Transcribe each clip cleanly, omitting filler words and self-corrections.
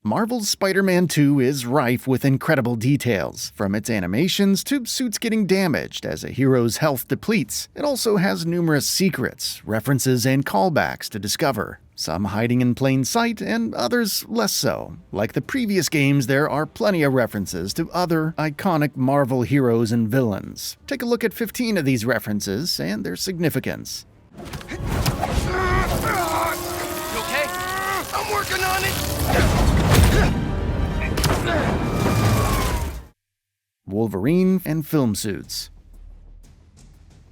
Marvel's Spider-Man 2 is rife with incredible details, from its animations to suits getting damaged as a hero's health depletes. It also has numerous secrets, references, and callbacks to discover, some hiding in plain sight and others less so. Like the previous games, there are plenty of references to other iconic Marvel heroes and villains. Take a look at 15 of these references and their significance. You okay? I'm working on it! Wolverine and film suits.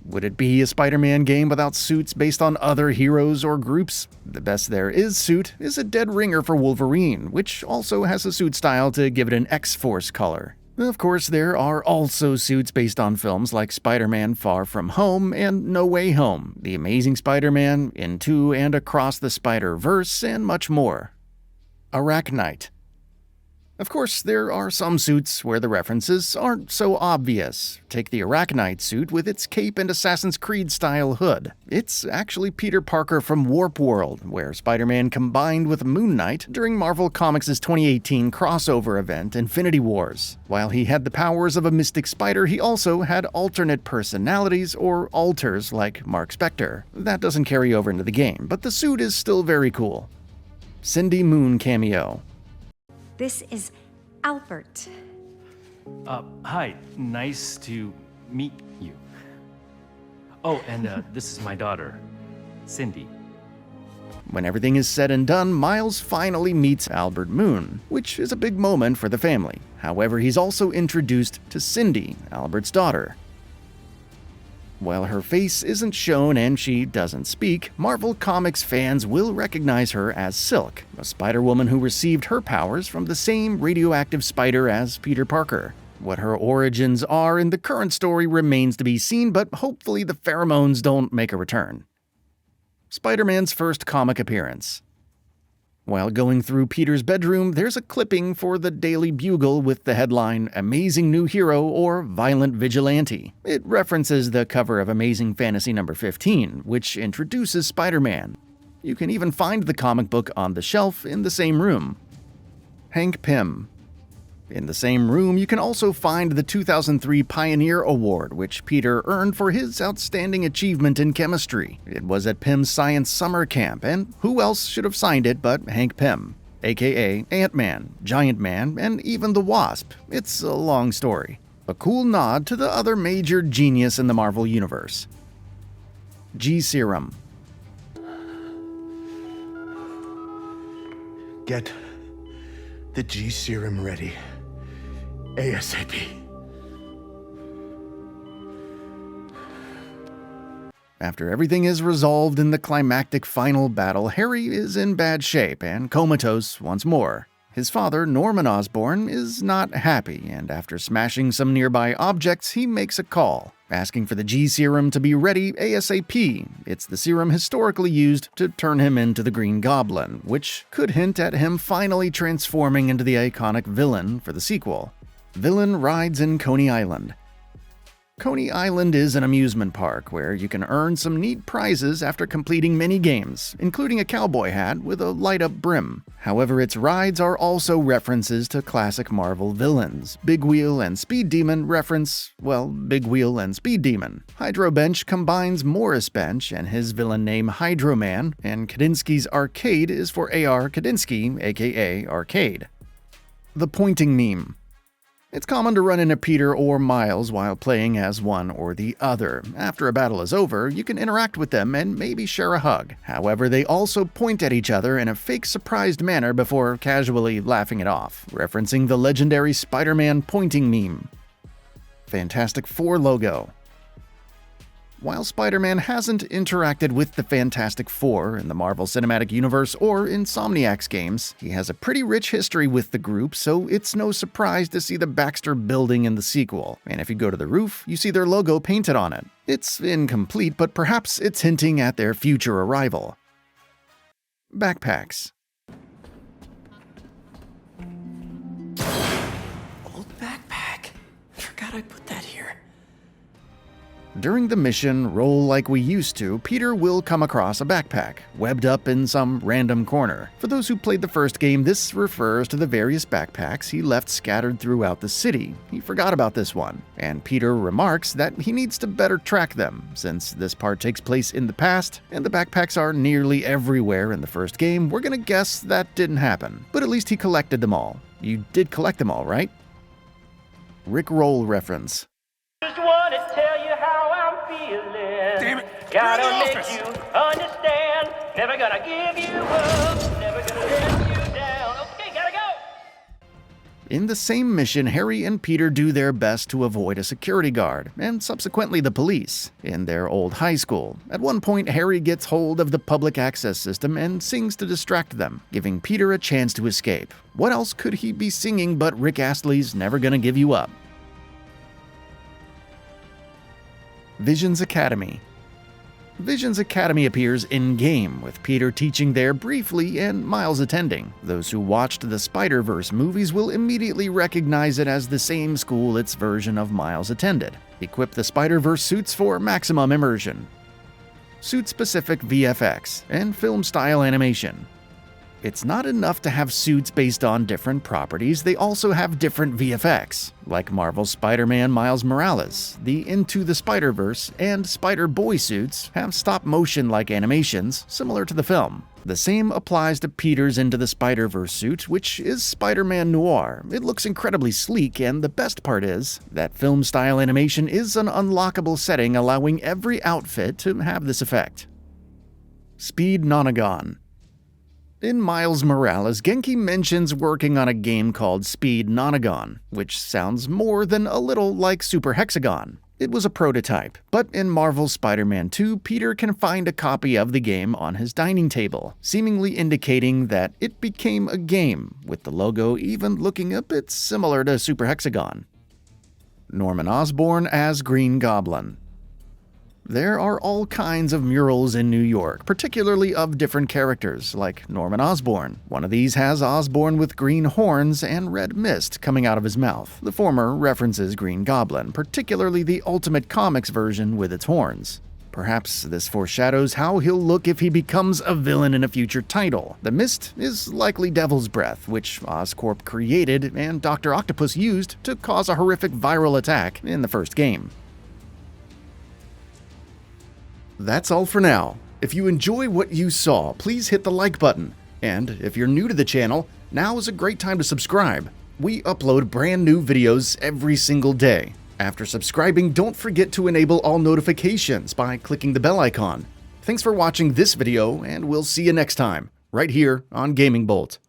Would it be a Spider-Man game without suits based on other heroes or groups? The best there is suit is a dead ringer for Wolverine, which also has a suit style to give it an X-Force color. Of course, there are also suits based on films like Spider-Man Far From Home and No Way Home, The Amazing Spider-Man, Into and Across the Spider-Verse, and much more. Arachnite. Of course, there are some suits where the references aren't so obvious. Take the Arachnite suit with its cape and Assassin's Creed-style hood. It's actually Peter Parker from Warp World, where Spider-Man combined with Moon Knight during Marvel Comics' 2018 crossover event Infinity Wars. While he had the powers of a mystic spider, he also had alternate personalities or alters like Mark Spector. That doesn't carry over into the game, but the suit is still very cool. Cindy Moon cameo. This is Albert. Hi. Nice to meet you. Oh, and this is my daughter, Cindy. When everything is said and done, Miles finally meets Albert Moon, which is a big moment for the family. However, he's also introduced to Cindy, Albert's daughter. While her face isn't shown and she doesn't speak, Marvel Comics fans will recognize her as Silk, a Spider-Woman who received her powers from the same radioactive spider as Peter Parker. What her origins are in the current story remains to be seen, but hopefully the pheromones don't make a return. Spider-Man's first comic appearance. While going through Peter's bedroom, there's a clipping for the Daily Bugle with the headline, Amazing New Hero or Violent Vigilante. It references the cover of Amazing Fantasy number 15, which introduces Spider-Man. You can even find the comic book on the shelf in the same room. Hank Pym. In the same room, you can also find the 2003 Pioneer Award, which Peter earned for his outstanding achievement in chemistry. It was at Pym's Science Summer Camp, and who else should have signed it but Hank Pym, aka Ant-Man, Giant Man, and even the Wasp. It's a long story. A cool nod to the other major genius in the Marvel Universe. G-Serum. Get the G-Serum ready. ASAP. After everything is resolved in the climactic final battle, Harry is in bad shape and comatose once more. His father, Norman Osborn, is not happy, and after smashing some nearby objects, he makes a call, asking for the G-Serum to be ready ASAP. It's the serum historically used to turn him into the Green Goblin, which could hint at him finally transforming into the iconic villain for the sequel. Villain rides in Coney Island. Coney Island is an amusement park where you can earn some neat prizes after completing many games, including a cowboy hat with a light-up brim. However, its rides are also references to classic Marvel villains. Big Wheel and Speed Demon reference, well, Big Wheel and Speed Demon. Hydro Bench combines Morris Bench and his villain name Hydro Man, and Kadinsky's Arcade is for A.R. Kadinsky, aka Arcade. The pointing meme. It's common to run into Peter or Miles while playing as one or the other. After a battle is over, you can interact with them and maybe share a hug. However, they also point at each other in a fake surprised manner before casually laughing it off, referencing the legendary Spider-Man pointing meme. Fantastic Four logo. While Spider-Man hasn't interacted with the Fantastic Four in the Marvel Cinematic Universe or Insomniac's games, he has a pretty rich history with the group, so it's no surprise to see the Baxter Building in the sequel. And if you go to the roof, you see their logo painted on it. It's incomplete, but perhaps it's hinting at their future arrival. Backpacks. Old backpack. Forgot I put that here. During the mission Roll Like We Used To, Peter will come across a backpack, webbed up in some random corner. For those who played the first game, this refers to the various backpacks he left scattered throughout the city. He forgot about this one, and Peter remarks that he needs to better track them. Since this part takes place in the past, and the backpacks are nearly everywhere in the first game, we're gonna guess that didn't happen. But at least he collected them all. You did collect them all, right? Rick Roll reference. Just wanna tell you how I'm feeling. Damn it, Gotta you're in the make office. you understand. Never gonna give you up. Never gonna let you down. Okay, gotta go. In the same mission, Harry and Peter do their best to avoid a security guard, and subsequently the police, in their old high school. At one point, Harry gets hold of the public access system and sings to distract them, giving Peter a chance to escape. What else could he be singing but Rick Astley's Never Gonna Give You Up? Visions Academy. Visions Academy appears in-game, with Peter teaching there briefly and Miles attending. Those who watched the Spider-Verse movies will immediately recognize it as the same school its version of Miles attended. Equip the Spider-Verse suits for maximum immersion. Suit-specific VFX and film-style animation. It's not enough to have suits based on different properties, they also have different VFX, like Marvel's Spider-Man Miles Morales. The Into the Spider-Verse and Spider-Boy suits have stop-motion-like animations, similar to the film. The same applies to Peter's Into the Spider-Verse suit, which is Spider-Man Noir. It looks incredibly sleek, and the best part is that film-style animation is an unlockable setting allowing every outfit to have this effect. Speed Nonagon. In Miles Morales, Genki mentions working on a game called Speed Nonagon, which sounds more than a little like Super Hexagon. It was a prototype, but in Marvel's Spider-Man 2, Peter can find a copy of the game on his dining table, seemingly indicating that it became a game, with the logo even looking a bit similar to Super Hexagon. Norman Osborn as Green Goblin. There are all kinds of murals in New York, particularly of different characters, like Norman Osborn. One of these has Osborn with green horns and red mist coming out of his mouth. The former references Green Goblin, particularly the Ultimate Comics version with its horns. Perhaps this foreshadows how he'll look if he becomes a villain in a future title. The mist is likely Devil's Breath, which Oscorp created and Dr. Octopus used to cause a horrific viral attack in the first game. That's all for now. If you enjoy what you saw, please hit the like button. And if you're new to the channel, now is a great time to subscribe. We upload brand new videos every single day. After subscribing, don't forget to enable all notifications by clicking the bell icon. Thanks for watching this video, and we'll see you next time, right here on GamingBolt.